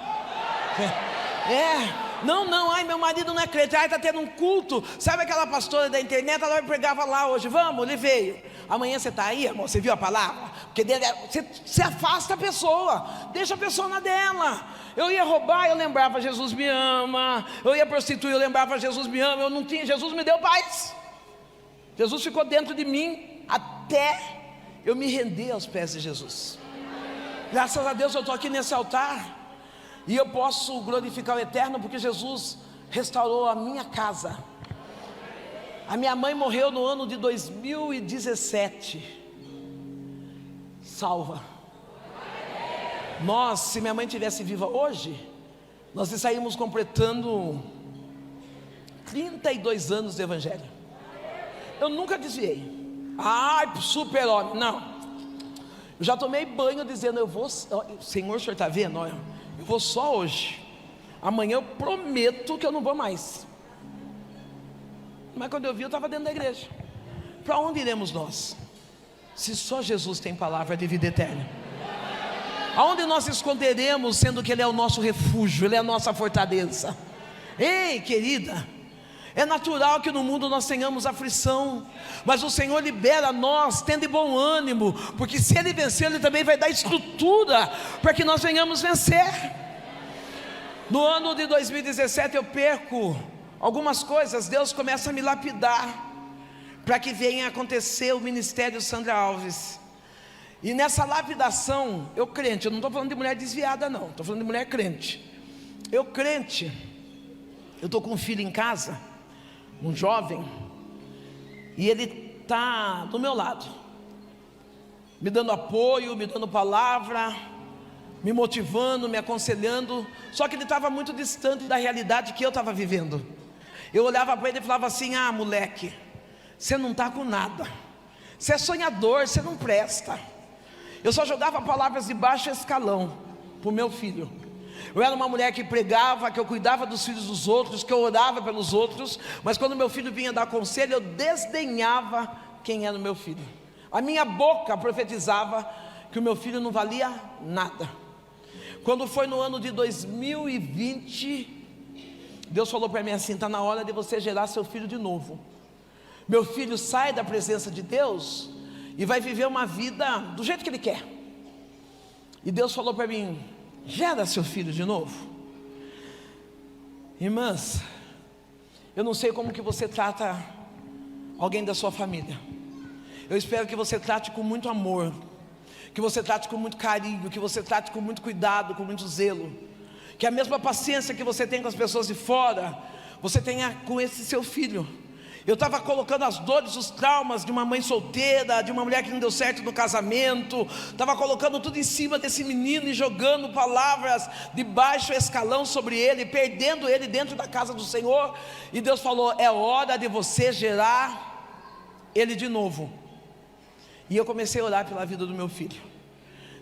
Não, ai, meu marido não é crente, ai, está tendo um culto. Sabe aquela pastora da internet, ela pregava lá hoje, vamos, ele veio. Amanhã você está aí, irmão, você viu a palavra? Porque você afasta a pessoa, deixa a pessoa na dela. Eu ia roubar, eu lembrava, Jesus me ama. Eu ia prostituir, eu lembrava, Jesus me ama. Eu não tinha, Jesus me deu paz. Jesus ficou dentro de mim até eu me render aos pés de Jesus. Graças a Deus eu estou aqui nesse altar e eu posso glorificar o Eterno, porque Jesus restaurou a minha casa. A minha mãe morreu no ano de 2017, salva. Nós, se minha mãe estivesse viva hoje, nós estaríamos completando 32 anos de evangelho. Eu nunca desviei. Ai, super homem, não. Eu já tomei banho dizendo: eu vou, Senhor, o senhor está vendo? Olha, eu vou só hoje. Amanhã eu prometo que eu não vou mais. Mas quando eu vi, eu estava dentro da igreja. Para onde iremos nós? Se só Jesus tem palavra de vida eterna. Aonde nós esconderemos, sendo que Ele é o nosso refúgio, Ele é a nossa fortaleza? Ei, querida, é natural que no mundo nós tenhamos aflição, mas o Senhor libera nós, tendo bom ânimo, porque se Ele vencer, Ele também vai dar estrutura para que nós venhamos vencer. No ano de 2017 eu perco algumas coisas, Deus começa a me lapidar, para que venha acontecer o ministério Sandra Alves. E nessa lapidação, eu crente, eu não estou falando de mulher desviada não, estou falando de mulher crente. Eu crente, eu estou com um filho em casa, um jovem, e ele está do meu lado, me dando apoio, me dando palavra, me motivando, me aconselhando. Só que ele estava muito distante da realidade que eu estava vivendo. Eu olhava para ele e falava assim: ah, moleque, você não está com nada, você é sonhador, você não presta. Eu só jogava palavras de baixo escalão para o meu filho. Eu era uma mulher que pregava, que eu cuidava dos filhos dos outros, que eu orava pelos outros, mas quando meu filho vinha dar conselho, eu desdenhava quem era o meu filho. A minha boca profetizava que o meu filho não valia nada. Quando foi no ano de 2020, Deus falou para mim assim: está na hora de você gerar seu filho de novo. Meu filho sai da presença de Deus e vai viver uma vida do jeito que ele quer. E Deus falou para mim: gera seu filho de novo. Irmãs, eu não sei como que você trata alguém da sua família. Eu espero que você trate com muito amor, que você trate com muito carinho, que você trate com muito cuidado, com muito zelo, que a mesma paciência que você tem com as pessoas de fora, você tenha com esse seu filho. Eu estava colocando as dores, os traumas de uma mãe solteira, de uma mulher que não deu certo no casamento, estava colocando tudo em cima desse menino e jogando palavras de baixo escalão sobre ele, perdendo ele dentro da casa do Senhor. E Deus falou: é hora de você gerar ele de novo. E eu comecei a orar pela vida do meu filho.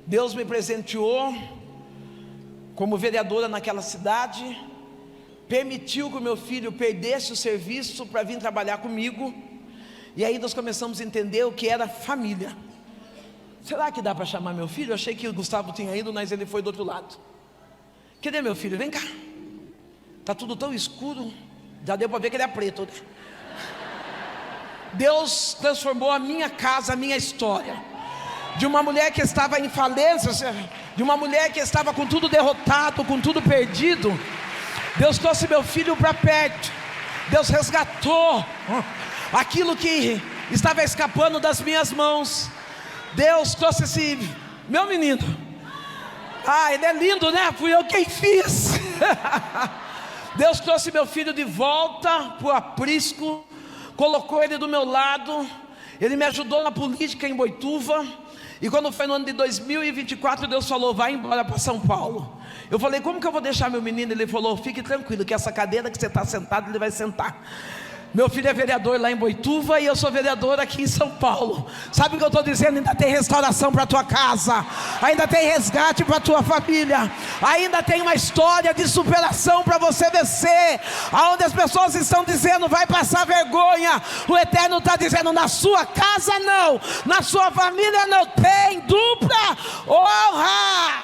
Deus me presenteou como vereadora naquela cidade, permitiu que o meu filho perdesse o serviço para vir trabalhar comigo. E aí nós começamos a entender o que era família. Será que dá para chamar meu filho? Eu achei que o Gustavo tinha ido, mas ele foi do outro lado. Cadê meu filho? Vem cá. Está tudo tão escuro, já deu para ver que ele é preto, né? Deus transformou a minha casa, a minha história, de uma mulher que estava em falência, de uma mulher que estava com tudo derrotado, com tudo perdido. Deus trouxe meu filho para perto. Deus resgatou aquilo que estava escapando das minhas mãos. Deus trouxe esse meu menino. Ah, ele é lindo, né? Fui eu quem fiz. Deus trouxe meu filho de volta para o aprisco, colocou ele do meu lado, ele me ajudou na política em Boituva. E quando foi no ano de 2024, Deus falou: vai embora para São Paulo. Eu falei: como que eu vou deixar meu menino? Ele falou: fique tranquilo, que essa cadeira que você está sentado, ele vai sentar. Meu filho é vereador lá em Boituva e eu sou vereador aqui em São Paulo. Sabe o que eu estou dizendo? Ainda tem restauração para a tua casa, ainda tem resgate para a tua família, ainda tem uma história de superação para você vencer. Aonde as pessoas estão dizendo vai passar vergonha, o Eterno está dizendo: na sua casa não, na sua família não, tem dupla honra.